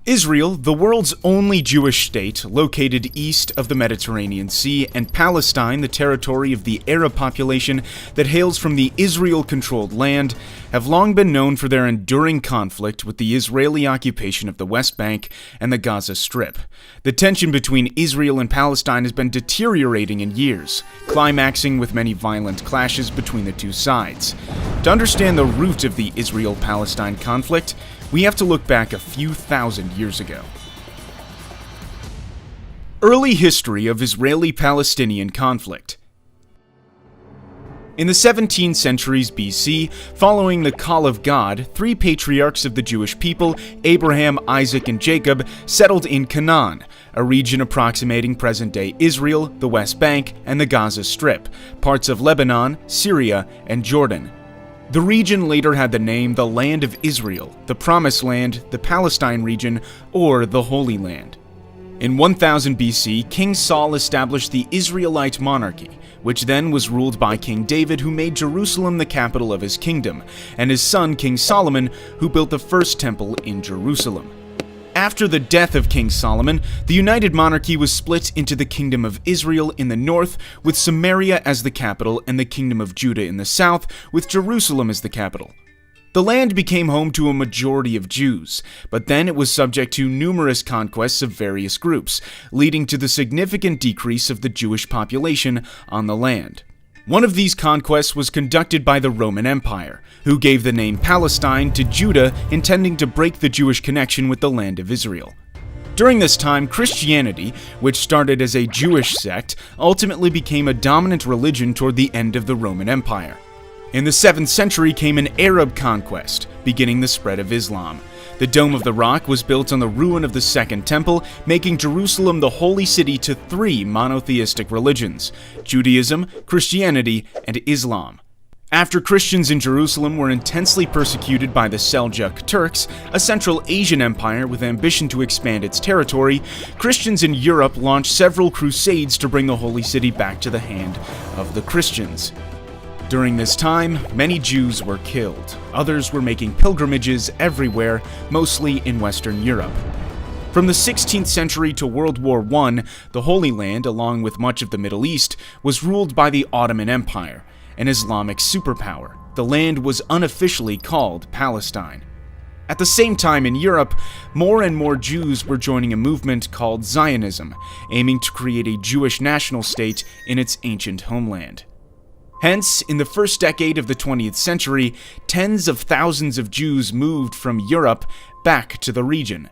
Israel, the world's only Jewish state, located east of the Mediterranean Sea, and Palestine, the territory of the Arab population that hails from the Israel-controlled land, have long been known for their enduring conflict with the Israeli occupation of the West Bank and the Gaza Strip. The tension between Israel and Palestine has been deteriorating in years, climaxing with many violent clashes between the two sides. To understand the root of the Israel-Palestine conflict, we have to look back a few thousand years ago. Early history of Israeli-Palestinian conflict. In the 17th centuries BC, following the call of God, three patriarchs of the Jewish people, Abraham, Isaac, and Jacob, settled in Canaan, a region approximating present-day Israel, the West Bank, and the Gaza Strip, parts of Lebanon, Syria, and Jordan. The region later had the name the Land of Israel, the Promised Land, the Palestine region, or the Holy Land. In 1000 BC, King Saul established the Israelite monarchy, which then was ruled by King David, who made Jerusalem the capital of his kingdom, and his son King Solomon, who built the first temple in Jerusalem. After the death of King Solomon, the united monarchy was split into the Kingdom of Israel in the north, with Samaria as the capital, and the Kingdom of Judah in the south, with Jerusalem as the capital. The land became home to a majority of Jews, but then it was subject to numerous conquests of various groups, leading to the significant decrease of the Jewish population on the land. One of these conquests was conducted by the Roman Empire, who gave the name Palestine to Judah, intending to break the Jewish connection with the land of Israel. During this time, Christianity, which started as a Jewish sect, ultimately became a dominant religion toward the end of the Roman Empire. In the 7th century came an Arab conquest, beginning the spread of Islam. The Dome of the Rock was built on the ruin of the Second Temple, making Jerusalem the holy city to three monotheistic religions: Judaism, Christianity, and Islam. After Christians in Jerusalem were intensely persecuted by the Seljuk Turks, a Central Asian empire with ambition to expand its territory, Christians in Europe launched several crusades to bring the holy city back to the hand of the Christians. During this time, many Jews were killed. Others were making pilgrimages everywhere, mostly in Western Europe. From the 16th century to World War I, the Holy Land, along with much of the Middle East, was ruled by the Ottoman Empire, an Islamic superpower. The land was unofficially called Palestine. At the same time in Europe, more and more Jews were joining a movement called Zionism, aiming to create a Jewish national state in its ancient homeland. Hence, in the first decade of the 20th century, tens of thousands of Jews moved from Europe back to the region.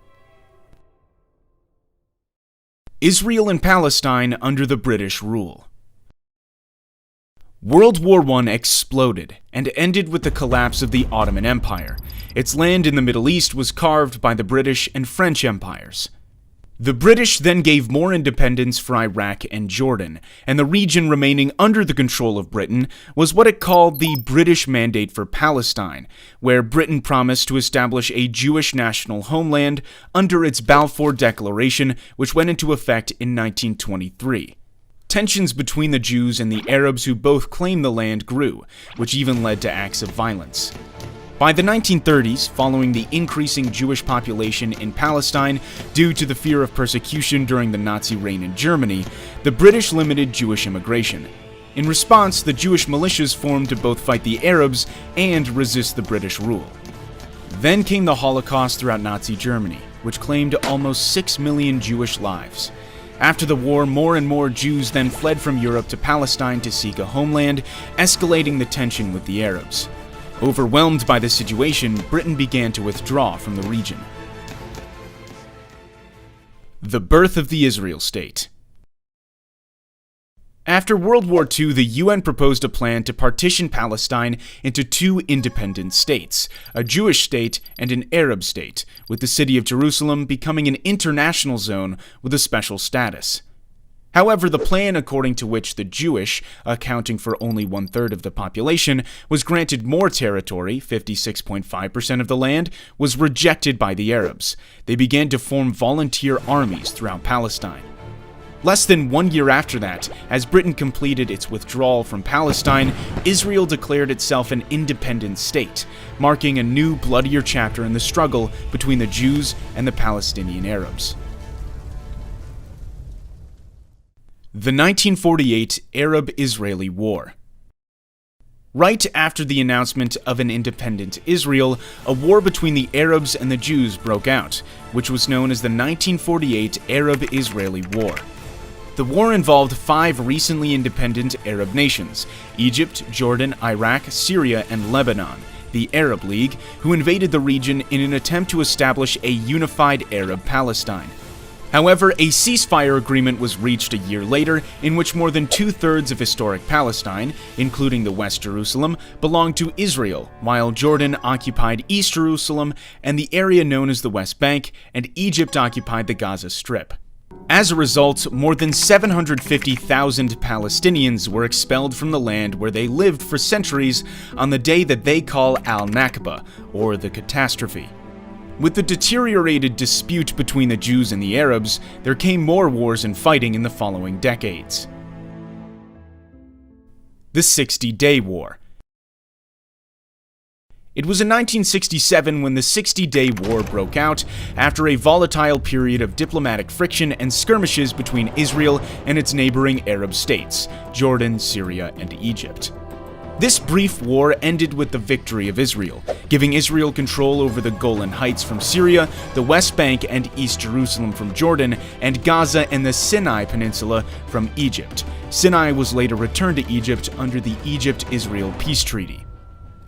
Israel and Palestine under the British rule. World War I exploded and ended with the collapse of the Ottoman Empire. Its land in the Middle East was carved by the British and French empires. The British then gave more independence for Iraq and Jordan, and the region remaining under the control of Britain was what it called the British Mandate for Palestine, where Britain promised to establish a Jewish national homeland under its Balfour Declaration, which went into effect in 1923. Tensions between the Jews and the Arabs who both claimed the land grew, which even led to acts of violence. By the 1930s, following the increasing Jewish population in Palestine due to the fear of persecution during the Nazi reign in Germany, the British limited Jewish immigration. In response, the Jewish militias formed to both fight the Arabs and resist the British rule. Then came the Holocaust throughout Nazi Germany, which claimed almost 6 million Jewish lives. After the war, more and more Jews then fled from Europe to Palestine to seek a homeland, escalating the tension with the Arabs. Overwhelmed by the situation, Britain began to withdraw from the region. The birth of the Israel state. After World War II, the UN proposed a plan to partition Palestine into two independent states, a Jewish state and an Arab state, with the city of Jerusalem becoming an international zone with a special status. However, the plan according to which the Jewish, accounting for only 1/3 of the population, was granted more territory, 56.5% of the land, was rejected by the Arabs. They began to form volunteer armies throughout Palestine. Less than 1 year after that, as Britain completed its withdrawal from Palestine, Israel declared itself an independent state, marking a new, bloodier chapter in the struggle between the Jews and the Palestinian Arabs. The 1948 Arab-Israeli War. Right after the announcement of an independent Israel, a war between the Arabs and the Jews broke out, which was known as the 1948 Arab-Israeli War. The war involved 5 recently independent Arab nations: Egypt, Jordan, Iraq, Syria, and Lebanon, the Arab League, who invaded the region in an attempt to establish a unified Arab Palestine. However, a ceasefire agreement was reached a year later in which more than 2/3 of historic Palestine, including the West Jerusalem, belonged to Israel, while Jordan occupied East Jerusalem and the area known as the West Bank, and Egypt occupied the Gaza Strip. As a result, more than 750,000 Palestinians were expelled from the land where they lived for centuries on the day that they call Al-Nakba, or the catastrophe. With the deteriorated dispute between the Jews and the Arabs, there came more wars and fighting in the following decades. The 60-Day War. It was in 1967 when the 60-Day War broke out after a volatile period of diplomatic friction and skirmishes between Israel and its neighboring Arab states, Jordan, Syria, and Egypt. This brief war ended with the victory of Israel, giving Israel control over the Golan Heights from Syria, the West Bank and East Jerusalem from Jordan, and Gaza and the Sinai Peninsula from Egypt. Sinai was later returned to Egypt under the Egypt-Israel Peace Treaty.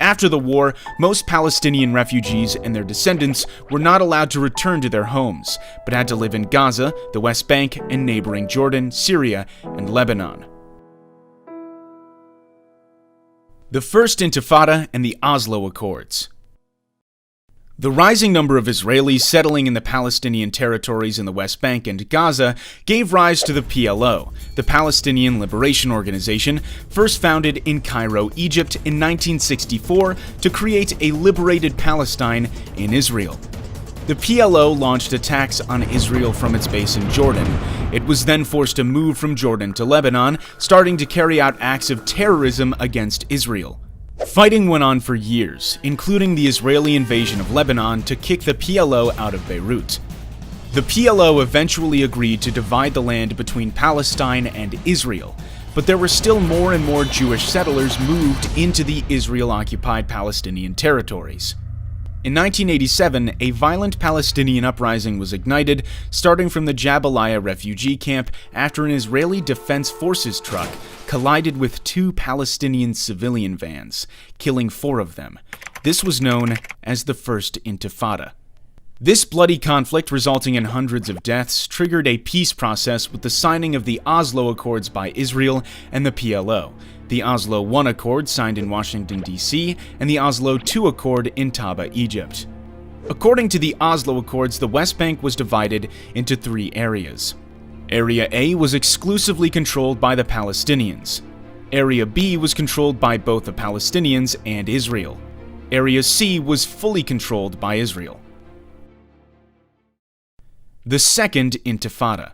After the war, most Palestinian refugees and their descendants were not allowed to return to their homes, but had to live in Gaza, the West Bank, and neighboring Jordan, Syria, and Lebanon. The First Intifada and the Oslo Accords. The rising number of Israelis settling in the Palestinian territories in the West Bank and Gaza gave rise to the PLO, the Palestinian Liberation Organization, first founded in Cairo, Egypt in 1964 to create a liberated Palestine in Israel. The PLO launched attacks on Israel from its base in Jordan. It was then forced to move from Jordan to Lebanon, starting to carry out acts of terrorism against Israel. Fighting went on for years, including the Israeli invasion of Lebanon to kick the PLO out of Beirut. The PLO eventually agreed to divide the land between Palestine and Israel, but there were still more and more Jewish settlers moved into the Israel-occupied Palestinian territories. In 1987, a violent Palestinian uprising was ignited, starting from the Jabalia refugee camp after an Israeli Defense Forces truck collided with 2 Palestinian civilian vans, killing 4 of them. This was known as the First Intifada. This bloody conflict, resulting in hundreds of deaths, triggered a peace process with the signing of the Oslo Accords by Israel and the PLO, the Oslo I Accord signed in Washington, D.C., and the Oslo II Accord in Taba, Egypt. According to the Oslo Accords, the West Bank was divided into 3 areas. Area A was exclusively controlled by the Palestinians. Area B was controlled by both the Palestinians and Israel. Area C was fully controlled by Israel. The Second Intifada.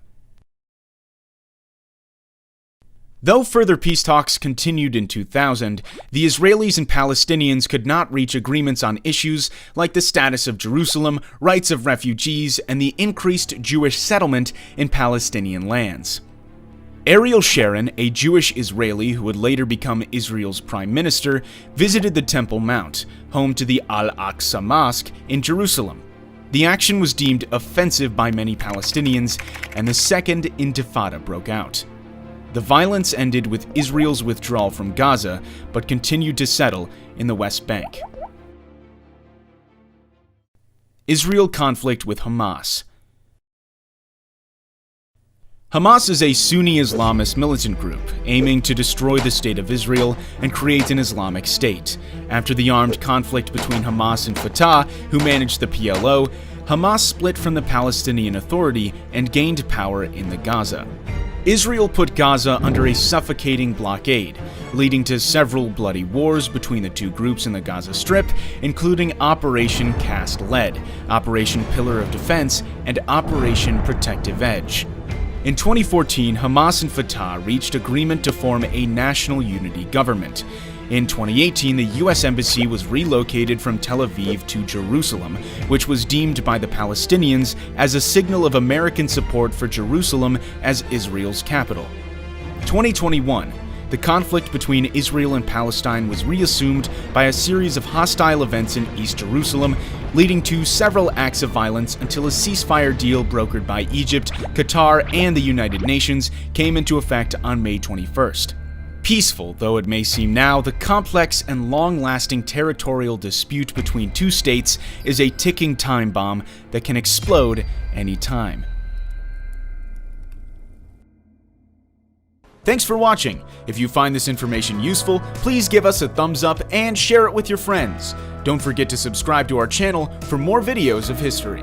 Though further peace talks continued in 2000, the Israelis and Palestinians could not reach agreements on issues like the status of Jerusalem, rights of refugees, and the increased Jewish settlement in Palestinian lands. Ariel Sharon, a Jewish Israeli who would later become Israel's prime minister, visited the Temple Mount, home to the Al-Aqsa Mosque in Jerusalem. The action was deemed offensive by many Palestinians, and the Second Intifada broke out. The violence ended with Israel's withdrawal from Gaza, but continued to settle in the West Bank. Israel conflict with Hamas. Hamas is a Sunni Islamist militant group aiming to destroy the State of Israel and create an Islamic State. After the armed conflict between Hamas and Fatah, who managed the PLO, Hamas split from the Palestinian Authority and gained power in the Gaza. Israel put Gaza under a suffocating blockade, leading to several bloody wars between the 2 groups in the Gaza Strip, including Operation Cast Lead, Operation Pillar of Defense, and Operation Protective Edge. In 2014, Hamas and Fatah reached agreement to form a national unity government. In 2018, the U.S. Embassy was relocated from Tel Aviv to Jerusalem, which was deemed by the Palestinians as a signal of American support for Jerusalem as Israel's capital. 2021. The conflict between Israel and Palestine was reassumed by a series of hostile events in East Jerusalem, leading to several acts of violence until a ceasefire deal brokered by Egypt, Qatar, and the United Nations came into effect on May 21st. Peaceful though it may seem now, the complex and long-lasting territorial dispute between two states is a ticking time bomb that can explode any time. Thanks for watching. If you find this information useful, please give us a thumbs up and share it with your friends. Don't forget to subscribe to our channel for more videos of history.